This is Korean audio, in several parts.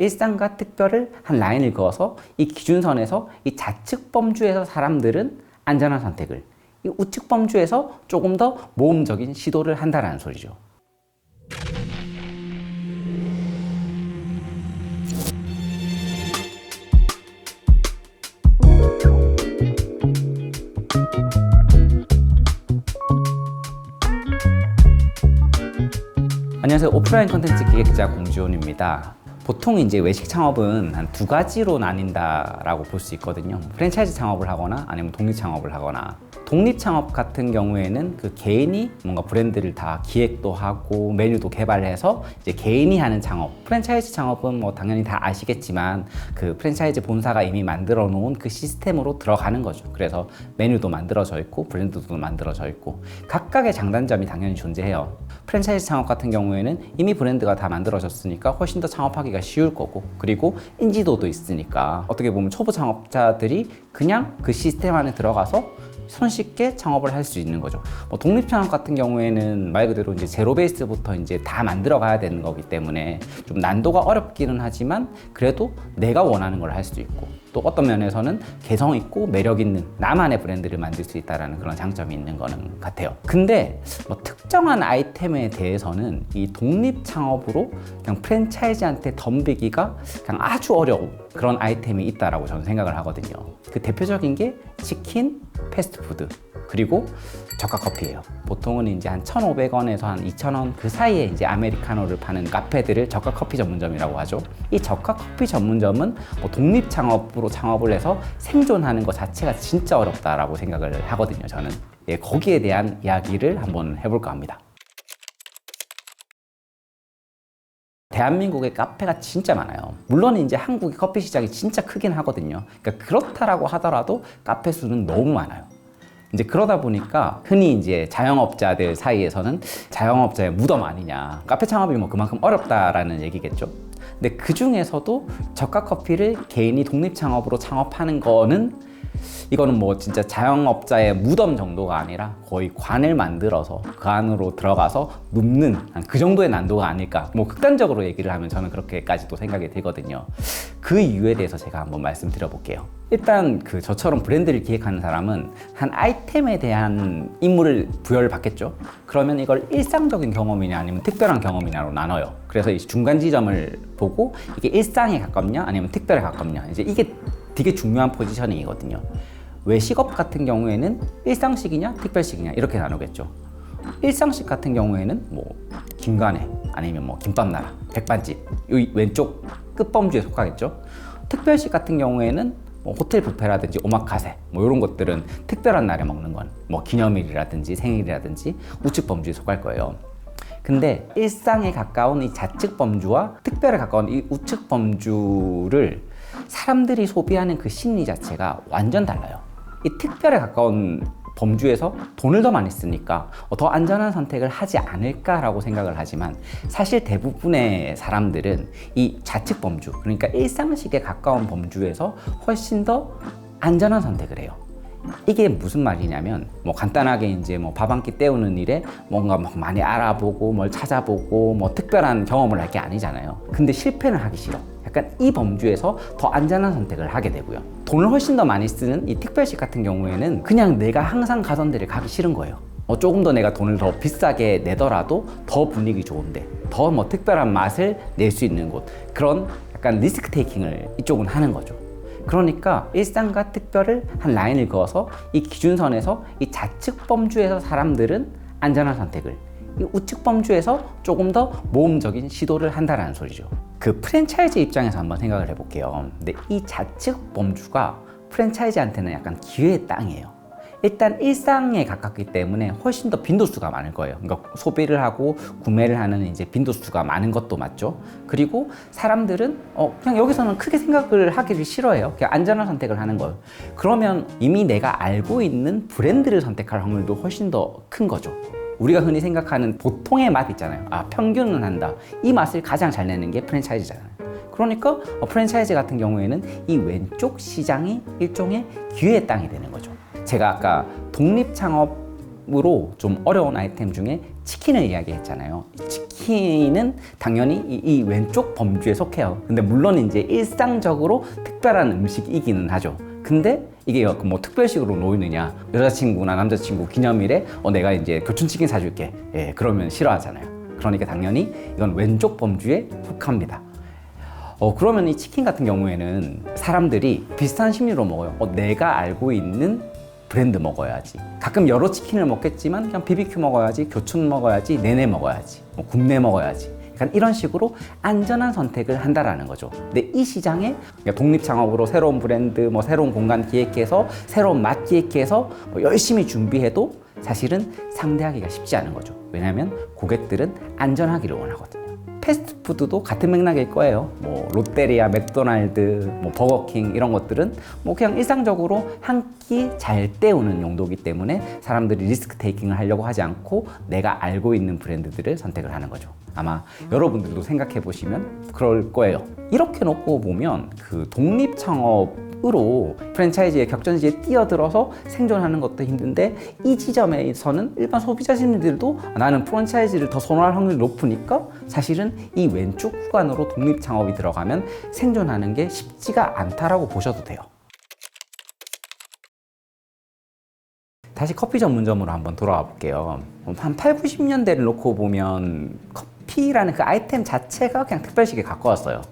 일상과 특별을 한 라인을 그어서 이 기준선에서 이 좌측 범주에서 사람들은 안전한 선택을, 이 우측 범주에서 조금 더 모험적인 시도를 한다는 소리죠. 안녕하세요. 오프라인 콘텐츠 기획자 공지훈입니다. 보통 이제 외식 창업은 한 두 가지로 나뉜다라고 볼 수 있거든요. 프랜차이즈 창업을 하거나 아니면 독립 창업을 하거나. 독립 창업 같은 경우에는 그 개인이 뭔가 브랜드를 다 기획도 하고 메뉴도 개발해서 이제 개인이 하는 창업. 프랜차이즈 창업은 뭐 당연히 다 아시겠지만 그 프랜차이즈 본사가 이미 만들어 놓은 그 시스템으로 들어가는 거죠. 그래서 메뉴도 만들어져 있고 브랜드도 만들어져 있고 각각의 장단점이 당연히 존재해요. 프랜차이즈 창업 같은 경우에는 이미 브랜드가 다 만들어졌으니까 훨씬 더 창업하기가 쉬울 거고, 그리고 인지도도 있으니까 어떻게 보면 초보 창업자들이 그냥 그 시스템 안에 들어가서 손쉽게 창업을 할 수 있는 거죠. 뭐 독립 창업 같은 경우에는 말 그대로 이제 제로 베이스부터 이제 다 만들어 가야 되는 거기 때문에 좀 난도가 어렵기는 하지만 그래도 내가 원하는 걸 할 수도 있고, 또 어떤 면에서는 개성 있고 매력 있는 나만의 브랜드를 만들 수 있다는 그런 장점이 있는 거는 같아요. 근데 뭐 특정한 아이템에 대해서는 이 독립 창업으로 그냥 프랜차이즈한테 덤비기가 그냥 아주 어려운 그런 아이템이 있다라고 저는 생각을 하거든요. 그 대표적인 게 치킨, 패스트푸드, 그리고 저가 커피예요. 보통은 이제 한 1,500원에서 한 2,000원 그 사이에 이제 아메리카노를 파는 카페들을 저가 커피 전문점이라고 하죠. 이 저가 커피 전문점은 뭐 독립 창업으로 창업을 해서 생존하는 것 자체가 진짜 어렵다라고 생각을 하거든요, 저는. 예, 거기에 대한 이야기를 한번 해볼까 합니다. 대한민국에 카페가 진짜 많아요. 물론 이제 한국의 커피 시장이 진짜 크긴 하거든요. 그러니까 그렇다라고 하더라도 카페 수는 너무 많아요. 이제 그러다 보니까 흔히 이제 자영업자들 사이에서는 자영업자의 무덤 아니냐, 카페 창업이 뭐 그만큼 어렵다라는 얘기겠죠. 근데 그 중에서도 저가 커피를 개인이 독립 창업으로 창업하는 거는 이거는 뭐 진짜 자영업자의 무덤 정도가 아니라 거의 관을 만들어서 그 안으로 들어가서 눕는 그 정도의 난도가 아닐까, 뭐 극단적으로 얘기를 하면 저는 그렇게까지도 생각이 들거든요. 그 이유에 대해서 제가 한번 말씀드려 볼게요. 일단 그 저처럼 브랜드를 기획하는 사람은 한 아이템에 대한 임무를 부여를 받겠죠. 그러면 이걸 일상적인 경험이냐 아니면 특별한 경험이냐로 나눠요. 그래서 이 중간 지점을 보고 이게 일상에 가깝냐 아니면 특별에 가깝냐, 이제 이게 되게 중요한 포지셔닝이거든요. 외식업 같은 경우에는 일상식이냐 특별식이냐 이렇게 나누겠죠. 일상식 같은 경우에는 뭐 김간에 아니면 뭐 김밥나라, 백반집 이 왼쪽 끝범주에 속하겠죠. 특별식 같은 경우에는 뭐 호텔 뷔페라든지 오마카세 뭐 이런 것들은 특별한 날에 먹는 건 뭐 기념일이라든지 생일이라든지 우측 범주에 속할 거예요. 근데 일상에 가까운 이 좌측 범주와 특별에 가까운 이 우측 범주를 사람들이 소비하는 그 심리 자체가 완전 달라요. 이 특별에 가까운 범주에서 돈을 더 많이 쓰니까 더 안전한 선택을 하지 않을까라고 생각을 하지만, 사실 대부분의 사람들은 이 좌측 범주, 그러니까 일상식에 가까운 범주에서 훨씬 더 안전한 선택을 해요. 이게 무슨 말이냐면 뭐 간단하게 이제 뭐 밥 한 끼 때우는 일에 뭔가 막 많이 알아보고 뭘 찾아보고 뭐 특별한 경험을 할 게 아니잖아요. 근데 실패는 하기 싫어. 약간 이 범주에서 더 안전한 선택을 하게 되고요. 돈을 훨씬 더 많이 쓰는 이 특별식 같은 경우에는 그냥 내가 항상 가던 데를 가기 싫은 거예요. 조금 더 내가 돈을 더 비싸게 내더라도 더 분위기 좋은데 더 뭐 특별한 맛을 낼 수 있는 곳, 그런 약간 리스크 테이킹을 이쪽은 하는 거죠. 그러니까 일상과 특별을 한 라인을 그어서 이 기준선에서 이 좌측 범주에서 사람들은 안전한 선택을, 이 우측 범주에서 조금 더 모험적인 시도를 한다는 소리죠. 그 프랜차이즈 입장에서 한번 생각을 해볼게요. 근데 이 좌측 범주가 프랜차이즈한테는 약간 기회의 땅이에요. 일단 일상에 가깝기 때문에 훨씬 더 빈도수가 많을 거예요. 그러니까 소비를 하고 구매를 하는 이제 빈도수가 많은 것도 맞죠. 그리고 사람들은 그냥 여기서는 크게 생각을 하기를 싫어해요. 그냥 안전한 선택을 하는 거예요. 그러면 이미 내가 알고 있는 브랜드를 선택할 확률도 훨씬 더 큰 거죠. 우리가 흔히 생각하는 보통의 맛 있잖아요. 평균은 한다. 이 맛을 가장 잘 내는 게 프랜차이즈잖아요. 그러니까 프랜차이즈 같은 경우에는 이 왼쪽 시장이 일종의 기회의 땅이 되는 거죠. 제가 아까 독립 창업으로 좀 어려운 아이템 중에 치킨을 이야기했잖아요. 이 치킨은 당연히 이 왼쪽 범주에 속해요. 근데 물론 이제 일상적으로 특별한 음식이기는 하죠. 근데 이게 뭐 특별식으로 놓이느냐, 여자친구나 남자친구 기념일에 내가 이제 교촌치킨 사줄게, 예, 그러면 싫어하잖아요. 그러니까 당연히 이건 왼쪽 범주에 속합니다. 그러면 이 치킨 같은 경우에는 사람들이 비슷한 심리로 먹어요. 내가 알고 있는 브랜드 먹어야지. 가끔 여러 치킨을 먹겠지만 그냥 BBQ 먹어야지, 교촌 먹어야지, 내내 먹어야지, 뭐 굽내 먹어야지. 약간 이런 식으로 안전한 선택을 한다라는 거죠. 근데 이 시장에 독립 창업으로 새로운 브랜드, 뭐 새로운 공간 기획해서 새로운 맛 기획해서 뭐 열심히 준비해도 사실은 상대하기가 쉽지 않은 거죠. 왜냐하면 고객들은 안전하기를 원하거든요. 패스트푸드도 같은 맥락일 거예요. 뭐 롯데리아, 맥도날드, 뭐 버거킹 이런 것들은 뭐 그냥 일상적으로 한 끼 잘 때우는 용도이기 때문에 사람들이 리스크 테이킹을 하려고 하지 않고 내가 알고 있는 브랜드들을 선택을 하는 거죠. 아마 여러분들도 생각해 보시면 그럴 거예요. 이렇게 놓고 보면 그 독립 창업으로 프랜차이즈의 격전지에 뛰어들어서 생존하는 것도 힘든데, 이 지점에서는 일반 소비자 심리들도 나는 프랜차이즈를 더 선호할 확률이 높으니까 사실은 이 왼쪽 구간으로 독립 창업이 들어가면 생존하는 게 쉽지가 않다라고 보셔도 돼요. 다시 커피 전문점으로 한번 돌아와 볼게요. 한 8, 90년대를 놓고 보면 커피라는 그 아이템 자체가 그냥 특별식에 가까웠어요.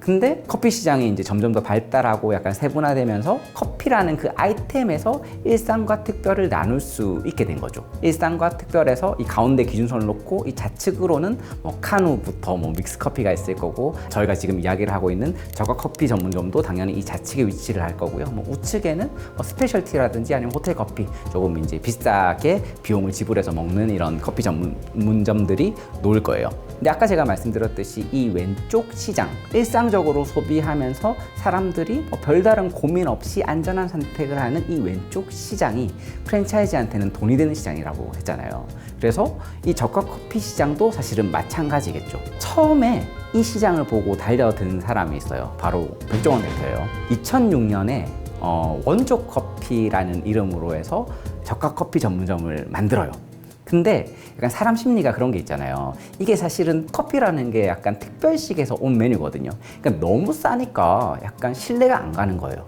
근데 커피 시장이 이제 점점 더 발달하고 약간 세분화되면서 커피라는 그 아이템에서 일상과 특별을 나눌 수 있게 된 거죠. 일상과 특별에서 이 가운데 기준선을 놓고 이 좌측으로는 뭐 카누부터 뭐 믹스커피가 있을 거고, 저희가 지금 이야기를 하고 있는 저가 커피 전문점도 당연히 이 좌측에 위치를 할 거고요. 뭐 우측에는 뭐 스페셜티라든지 아니면 호텔 커피, 조금 이제 비싸게 비용을 지불해서 먹는 이런 커피 전문점들이 놓을 거예요. 근데 아까 제가 말씀드렸듯이 이 왼쪽 시장, 일상적으로 소비하면서 사람들이 별다른 고민 없이 안전한 선택을 하는 이 왼쪽 시장이 프랜차이즈한테는 돈이 되는 시장이라고 했잖아요. 그래서 이 저가 커피 시장도 사실은 마찬가지겠죠. 처음에 이 시장을 보고 달려든 사람이 있어요. 바로 백종원 대표예요. 2006년에 원조 커피라는 이름으로 해서 저가 커피 전문점을 만들어요. 근데 약간 사람 심리가 그런 게 있잖아요. 이게 사실은 커피라는 게 약간 특별식에서 온 메뉴거든요. 그러니까 너무 싸니까 약간 신뢰가 안 가는 거예요.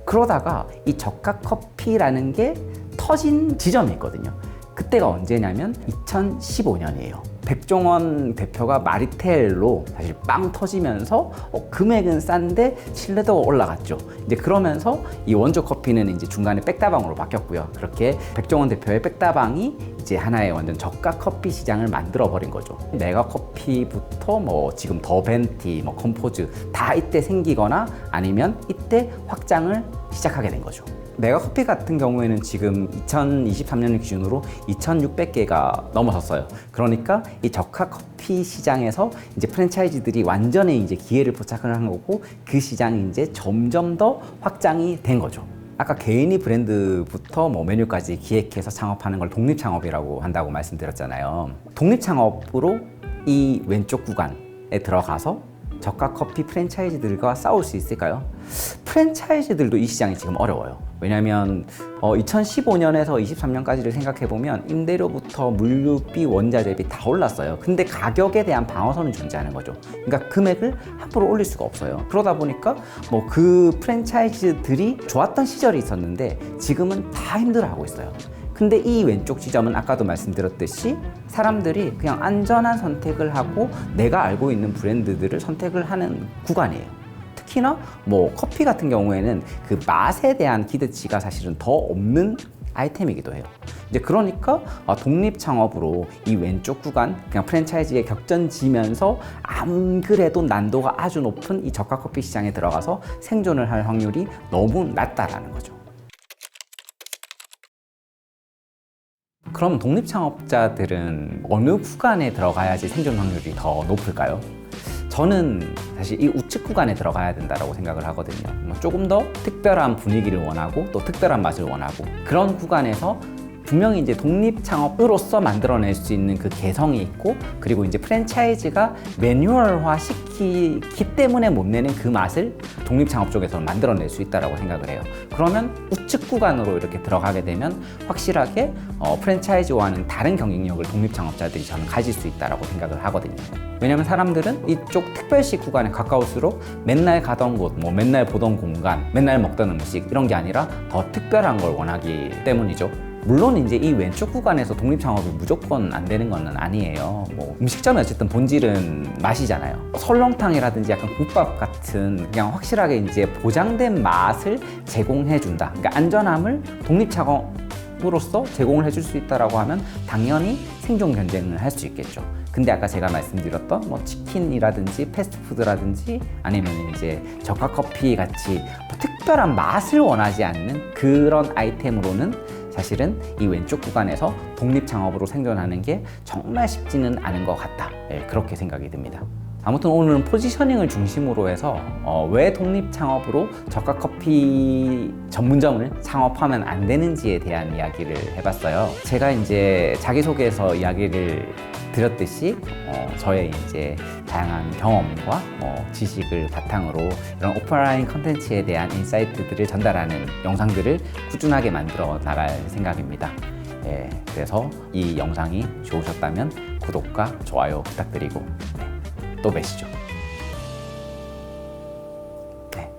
그러다가 이 저가 커피라는 게 터진 지점이 있거든요. 그때가 언제냐면 2015년이에요. 백종원 대표가 마리텔로 사실 빵 터지면서 금액은 싼데 신뢰도가 올라갔죠. 이제 그러면서 이 원조 커피는 이제 중간에 백다방으로 바뀌었고요. 그렇게 백종원 대표의 백다방이 이제 하나의 완전 저가 커피 시장을 만들어 버린 거죠. 메가 커피부터 뭐 지금 더벤티, 뭐 컴포즈 다 이때 생기거나 아니면 이때 확장을 시작하게 된 거죠. 메가커피 같은 경우에는 지금 2023년 기준으로 2,600개가 넘어섰어요. 그러니까 이 저가 커피 시장에서 이제 프랜차이즈들이 완전히 이제 기회를 포착을 한 거고, 그 시장이 이제 점점 더 확장이 된 거죠. 아까 개인이 브랜드부터 뭐 메뉴까지 기획해서 창업하는 걸 독립 창업이라고 한다고 말씀드렸잖아요. 독립 창업으로 이 왼쪽 구간에 들어가서 저가 커피 프랜차이즈들과 싸울 수 있을까요? 프랜차이즈들도 이 시장이 지금 어려워요. 왜냐하면 2015년에서 23년까지를 생각해보면 임대료부터 물류비, 원자재비 다 올랐어요. 근데 가격에 대한 방어선이 존재하는 거죠. 그러니까 금액을 함부로 올릴 수가 없어요. 그러다 보니까 뭐 그 프랜차이즈들이 좋았던 시절이 있었는데 지금은 다 힘들어하고 있어요. 근데 이 왼쪽 지점은 아까도 말씀드렸듯이 사람들이 그냥 안전한 선택을 하고 내가 알고 있는 브랜드들을 선택을 하는 구간이에요. 특히나 뭐 커피 같은 경우에는 그 맛에 대한 기대치가 사실은 더 없는 아이템이기도 해요. 이제 그러니까 독립 창업으로 이 왼쪽 구간 그냥 프랜차이즈에 격전지면서 안 그래도 난도가 아주 높은 이 저가 커피 시장에 들어가서 생존을 할 확률이 너무 낮다라는 거죠. 그럼 독립 창업자들은 어느 구간에 들어가야지 생존 확률이 더 높을까요? 저는 사실 이 우측 구간에 들어가야 된다고 생각을 하거든요. 조금 더 특별한 분위기를 원하고 또 특별한 맛을 원하고, 그런 구간에서 분명히 이제 독립 창업으로서 만들어낼 수 있는 그 개성이 있고, 그리고 이제 프랜차이즈가 매뉴얼화 시키기 때문에 못 내는 그 맛을 독립 창업 쪽에서는 만들어낼 수 있다라고 생각을 해요. 그러면 우측 구간으로 이렇게 들어가게 되면 확실하게 프랜차이즈와는 다른 경쟁력을 독립 창업자들이 저는 가질 수 있다라고 생각을 하거든요. 왜냐면 사람들은 이쪽 특별시 구간에 가까울수록 맨날 가던 곳, 뭐 맨날 보던 공간, 맨날 먹던 음식 이런 게 아니라 더 특별한 걸 원하기 때문이죠. 물론 이제 이 왼쪽 구간에서 독립 창업이 무조건 안 되는 건 아니에요. 뭐 음식점이 어쨌든 본질은 맛이잖아요. 설렁탕이라든지 약간 국밥 같은 그냥 확실하게 이제 보장된 맛을 제공해 준다. 그러니까 안전함을 독립 창업으로서 제공을 해줄 수 있다라고 하면 당연히 생존 경쟁을 할 수 있겠죠. 근데 아까 제가 말씀드렸던 뭐 치킨이라든지 패스트푸드라든지 아니면 이제 저가 커피 같이 뭐 특별한 맛을 원하지 않는 그런 아이템으로는 사실은 이 왼쪽 구간에서 독립 창업으로 생존하는 게 정말 쉽지는 않은 것 같다. 네, 그렇게 생각이 듭니다. 아무튼 오늘은 포지셔닝을 중심으로 해서 왜 독립 창업으로 저가 커피 전문점을 창업하면 안 되는지에 대한 이야기를 해봤어요. 제가 이제 자기소개에서 이야기를 드렸듯이 저의 이제 다양한 경험과 지식을 바탕으로 이런 오프라인 컨텐츠에 대한 인사이트들을 전달하는 영상들을 꾸준하게 만들어 나갈 생각입니다. 예, 그래서 이 영상이 좋으셨다면 구독과 좋아요 부탁드리고 또 뵈시죠. 네.